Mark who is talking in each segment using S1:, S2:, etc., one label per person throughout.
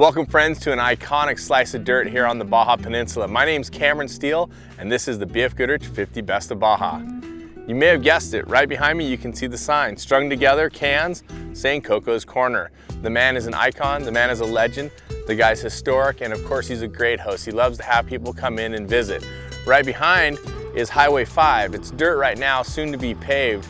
S1: Welcome friends to an iconic slice of dirt here on the Baja Peninsula. My name's Cameron Steele and this is the B.F. Goodrich 50 Best of Baja. You may have guessed it, right behind me you can see the sign, strung together, cans, saying Cocos Corner. The man is an icon, the man is a legend, the guy's historic, and of course he's a great host. He loves to have people come in and visit. Right behind is Highway 5. It's dirt right now, soon to be paved.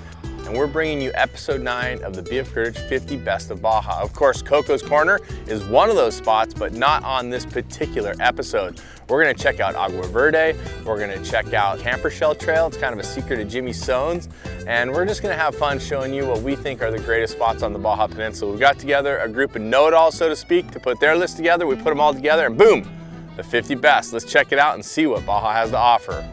S1: And we're bringing you episode 9 of the B.F. Goodrich 50 Best of Baja. Of course, Cocos Corner is one of those spots, but not on this particular episode. We're gonna check out Agua Verde, we're gonna check out Camper Shell Trail, it's kind of a secret of Jimmy Sohn's, and we're just gonna have fun showing you what we think are the greatest spots on the Baja Peninsula. We got together a group of know-it-alls, so to speak, to put their list together. We put them all together and boom, the 50 best. Let's check it out and see what Baja has to offer.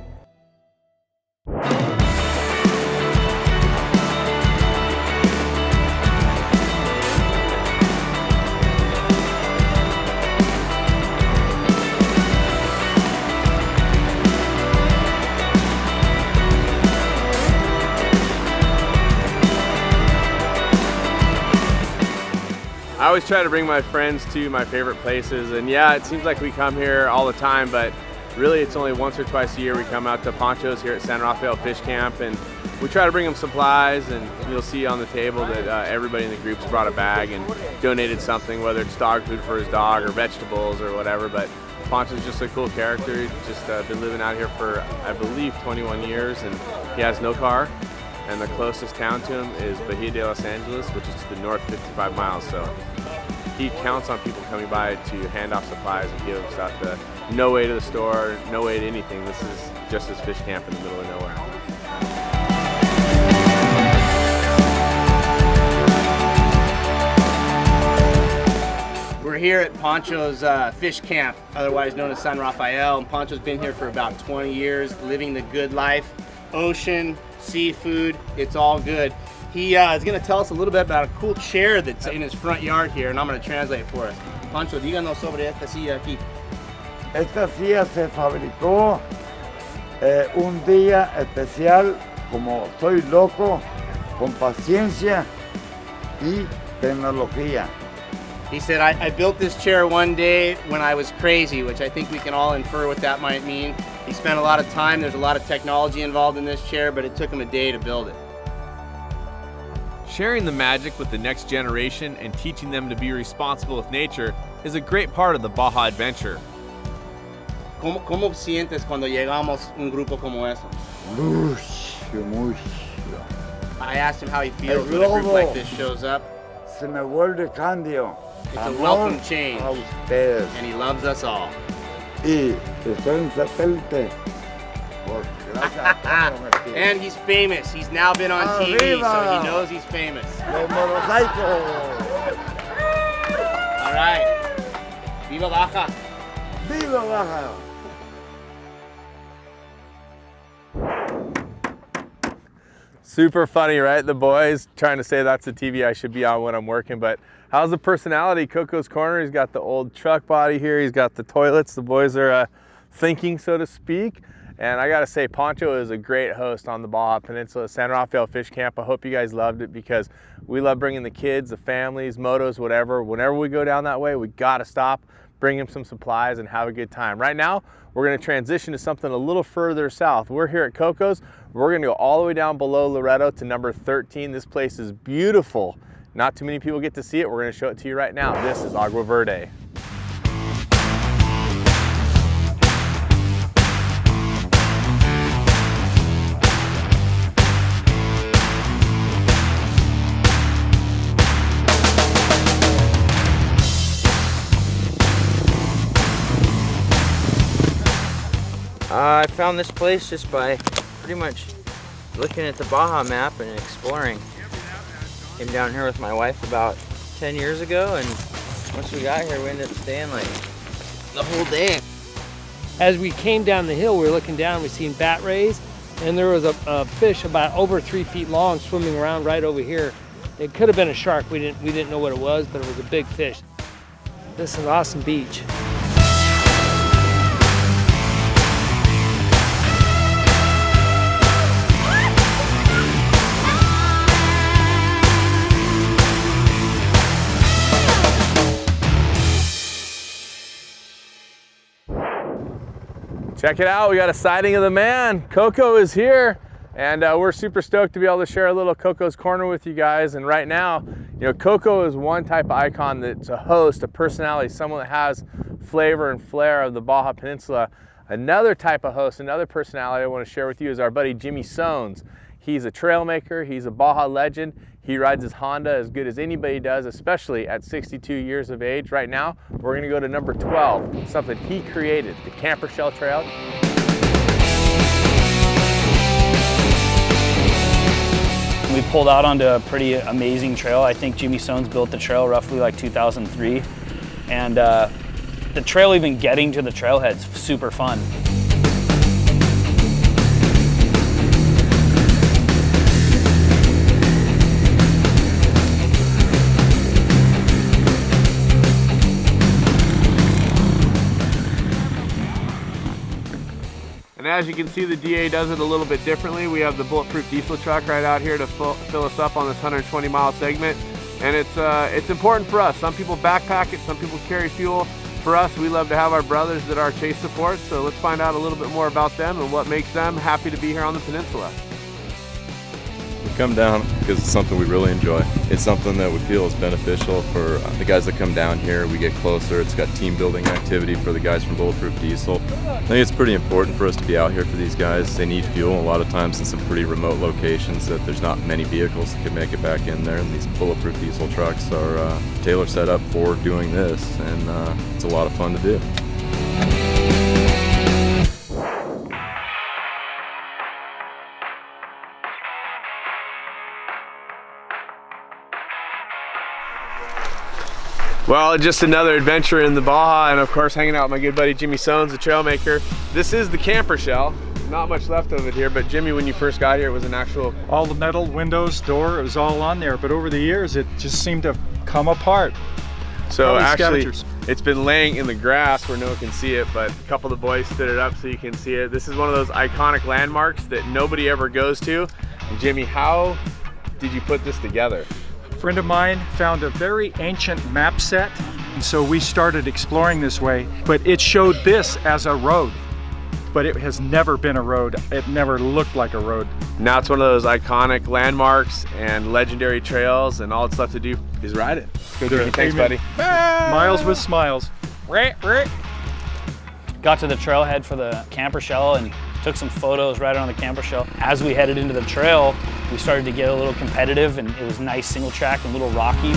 S1: I always try to bring my friends to my favorite places, and yeah, it seems like we come here all the time, but really it's only once or twice a year we come out to Panchos here at San Rafael Fish Camp, and we try to bring them supplies, and you'll see on the table that everybody in the group's brought a bag and donated something, whether it's dog food for his dog or vegetables or whatever. But Panchos is just a cool character. He's just been living out here for, I believe, 21 years, and he has no car. And the closest town to him is Baja de Los Angeles, which is to the north 55 miles. So he counts on people coming by to hand off supplies and give them stuff. No way to the store, no way to anything. This is just his fish camp in the middle of nowhere.
S2: We're here at Panchos Fish Camp, otherwise known as San Rafael. And Pancho's been here for about 20 years, living the good life. Ocean, seafood, it's all good. He is going to tell us a little bit about a cool chair that's in his front yard here, and I'm going to translate for us. Pancho, díganos sobre esta silla aquí.
S3: Esta silla se fabricó un día especial, como soy loco, con paciencia y tecnología.
S2: He said, I built this chair one day when I was crazy, which I think we can all infer what that might mean. He spent a lot of time, there's a lot of technology involved in this chair, but it took him a day to build it.
S1: Sharing the magic with the next generation and teaching them to be responsible with nature is a great part of the Baja adventure.
S2: ¿Cómo sientes cuando llegamos un grupo como eso?
S3: Mucho.
S2: I asked him how he feels when a group like this shows up.
S3: Se me vuelve candio.
S2: It's a welcome change, and he loves us all.
S3: Y estoy en satélite.
S2: And he's famous. He's now been on TV, so he knows he's famous.
S3: Los motorcycles.
S2: All right. Viva Baja.
S3: Viva Baja.
S1: Super funny, right? The boys trying to say that's the TV I should be on when I'm working, but how's the personality? Cocos Corner, he's got the old truck body here, he's got the toilets, the boys are thinking, so to speak. And I gotta say, Pancho is a great host on the Baja Peninsula, San Rafael Fish Camp. I hope you guys loved it because we love bringing the kids, the families, motos, whatever. Whenever we go down that way, we gotta stop, bring them some supplies and have a good time. Right now, we're gonna transition to something a little further south. We're here at Cocos. We're gonna go all the way down below Loreto to number 13. This place is beautiful. Not too many people get to see it. We're gonna show it to you right now. This is Agua Verde.
S4: I found this place just by pretty much looking at the Baja map and exploring. Came down here with my wife about 10 years ago, and once we got here we ended up staying like the whole day.
S5: As we came down the hill, we were looking down, we seen bat rays, and there was a fish about over 3 feet long swimming around right over here. It could have been a shark, we didn't know what it was, but it was a big fish. This is an awesome beach.
S1: Check it out, we got a sighting of the man. Coco is here, and we're super stoked to be able to share a little Cocos Corner with you guys. And right now, you know, Coco is one type of icon that's a host, a personality, someone that has flavor and flair of the Baja Peninsula. Another type of host, another personality I want to share with you is our buddy Jimmy Sones. He's a trail maker, he's a Baja legend. He rides his Honda as good as anybody does, especially at 62 years of age. Right now, we're gonna go to number 12, something he created, the Camper Shell Trail.
S6: We pulled out onto a pretty amazing trail. I think Jimmy Sones built the trail roughly like 2003. And the trail, even getting to the trailhead's super fun.
S1: And as you can see, the DA does it a little bit differently. We have the bulletproof diesel truck right out here to fill us up on this 120-mile segment. And it's important for us. Some people backpack it, some people carry fuel. For us, we love to have our brothers that are chase support. So let's find out a little bit more about them and what makes them happy to be here on the peninsula.
S7: We come down because it's something we really enjoy. It's something that we feel is beneficial for the guys that come down here. We get closer. It's got team building activity for the guys from Bulletproof Diesel. I think it's pretty important for us to be out here for these guys. They need fuel a lot of times in some pretty remote locations that there's not many vehicles that can make it back in there. And these Bulletproof Diesel trucks are tailor set up for doing this, and it's a lot of fun to do.
S1: Well, just another adventure in the Baja, and of course hanging out with my good buddy Jimmy Sones, the trail maker. This is the camper shell. Not much left of it here, but Jimmy, when you first got here, it was an actual...
S8: All the metal windows, door, it was all on there, but over the years it just seemed to come apart.
S1: So
S8: Probably
S1: actually,
S8: scavengers.
S1: it's been laying in the grass where no one can see it, but a couple of the boys stood it up so you can see it. This is one of those iconic landmarks that nobody ever goes to. And Jimmy, how did you put this together?
S8: A friend of mine found a very ancient map set, and so we started exploring this way, but it showed this as a road, but it has never been a road. It never looked like a road.
S1: Now it's one of those iconic landmarks and legendary trails, and all it's left to do is ride it. Go do it. Thanks, buddy.
S8: Miles with smiles.
S6: Got to the trailhead for the camper shell and took some photos right on the camper shell. As we headed into the trail, we started to get a little competitive, and it was nice single track and a little rocky.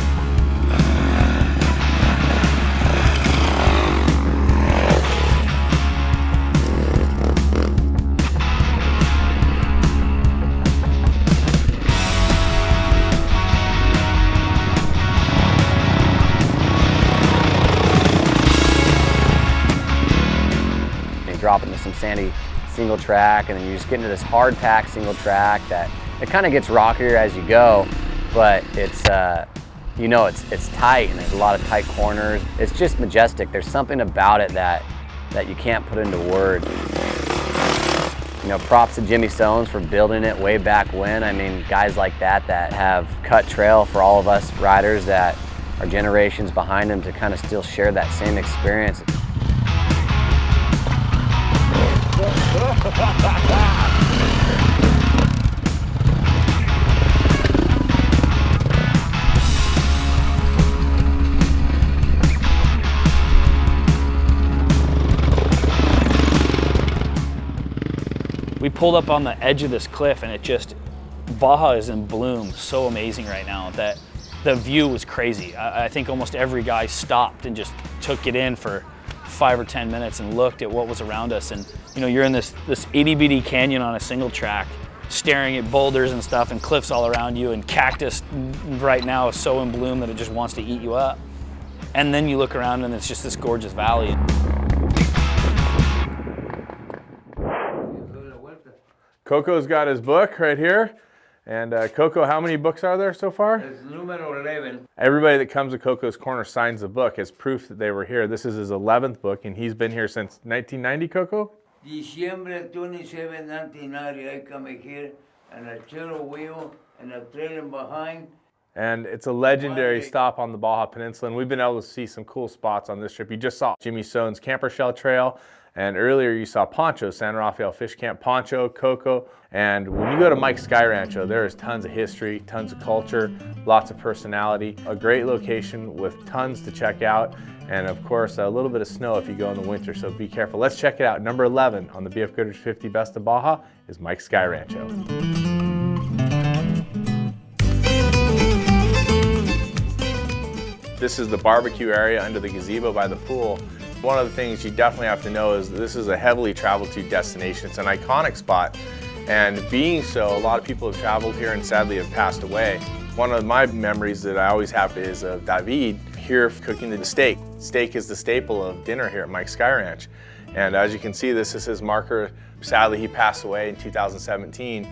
S9: Drop into some sandy single track, and then you just get into this hard pack single track that it kind of gets rockier as you go, but it's you know, it's tight, and there's a lot of tight corners. It's just majestic. There's something about it that you can't put into words. You know, props to Jimmy Sones for building it way back when. I mean, guys like that have cut trail for all of us riders that are generations behind them to kind of still share that same experience.
S6: We pulled up on the edge of this cliff, and it just, Baja is in bloom, so amazing right now that the view was crazy. I think almost every guy stopped and just took it in for 5 or 10 minutes and looked at what was around us. And you know, you're in this itty bitty canyon on a single track, staring at boulders and stuff and cliffs all around you, and cactus right now is so in bloom that it just wants to eat you up. And then you look around and it's just this gorgeous valley.
S1: Coco's got his book right here. And Coco, how many books are there so far?
S3: It's numero 11.
S1: Everybody that comes to Coco's Corner signs the book as proof that they were here. This is his 11th book, and he's been here since 1990, Coco?
S3: Diciembre 27, 1990, I come here, and a chero wheel, and a trailer behind,
S1: And it's a legendary stop on the Baja Peninsula, and we've been able to see some cool spots on this trip. You just saw Jimmy Sohn's Camper Shell Trail, and earlier you saw Panchos, San Rafael Fish Camp, Pancho, Coco. And when you go to Mike's Sky Rancho, there is tons of history, tons of culture, lots of personality, a great location with tons to check out, and of course a little bit of snow if you go in the winter, so be careful. Let's check it out. Number 11 on the BF Goodrich 50 Best of Baja is Mike's Sky Rancho. This is the barbecue area under the gazebo by the pool. One of the things you definitely have to know is this is a heavily traveled to destination. It's an iconic spot, and being so, a lot of people have traveled here and sadly have passed away. One of my memories that I always have is of David here cooking the steak. Steak is the staple of dinner here at Mike's Sky Ranch. And as you can see, this is his marker. Sadly, he passed away in 2017.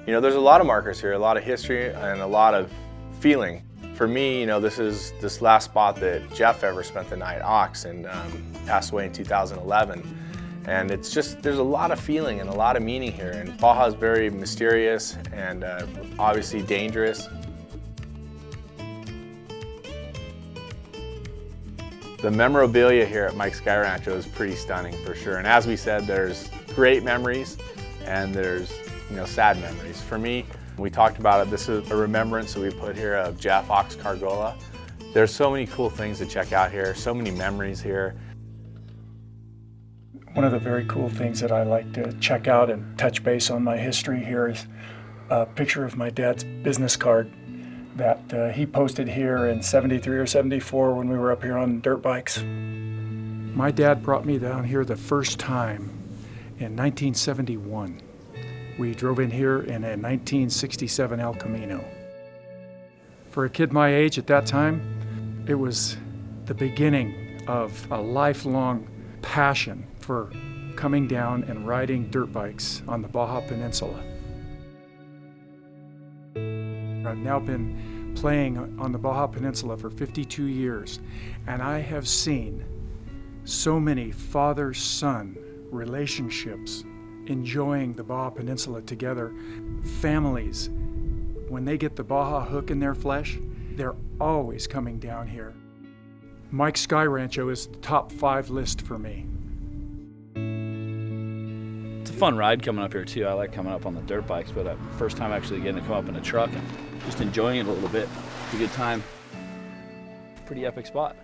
S1: You know, there's a lot of markers here, a lot of history and a lot of feeling. For me, you know, this is this last spot that Jeff ever spent the night, Ox, and passed away in 2011. And it's just, there's a lot of feeling and a lot of meaning here. And Baja is very mysterious and obviously dangerous. The memorabilia here at Mike's Sky Rancho is pretty stunning for sure. And as we said, there's great memories and there's, you know, sad memories. For me, we talked about it, this is a remembrance that we put here of Jeff Ox Cargola. There's so many cool things to check out here, so many memories here.
S8: One of the very cool things that I like to check out and touch base on my history here is a picture of my dad's business card that he posted here in 73 or 74 when we were up here on dirt bikes. My dad brought me down here the first time in 1971. We drove in here in a 1967 El Camino. For a kid my age at that time, it was the beginning of a lifelong passion for coming down and riding dirt bikes on the Baja Peninsula. I've now been playing on the Baja Peninsula for 52 years, and I have seen so many father-son relationships enjoying the Baja Peninsula together. Families, when they get the Baja hook in their flesh, they're always coming down here. Mike's Sky Rancho is the top 5 list for me.
S6: It's a fun ride coming up here too. I like coming up on the dirt bikes, but first time actually getting to come up in a truck and just enjoying it a little bit. It's a good time. Pretty epic spot.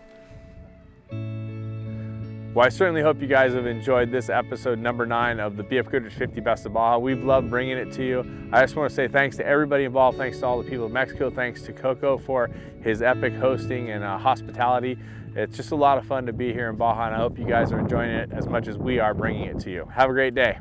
S1: Well, I certainly hope you guys have enjoyed this episode number 9 of the BF Goodrich 50 Best of Baja. We've loved bringing it to you. I just want to say thanks to everybody involved. Thanks to all the people of Mexico. Thanks to Coco for his epic hosting and hospitality. It's just a lot of fun to be here in Baja, and I hope you guys are enjoying it as much as we are bringing it to you. Have a great day.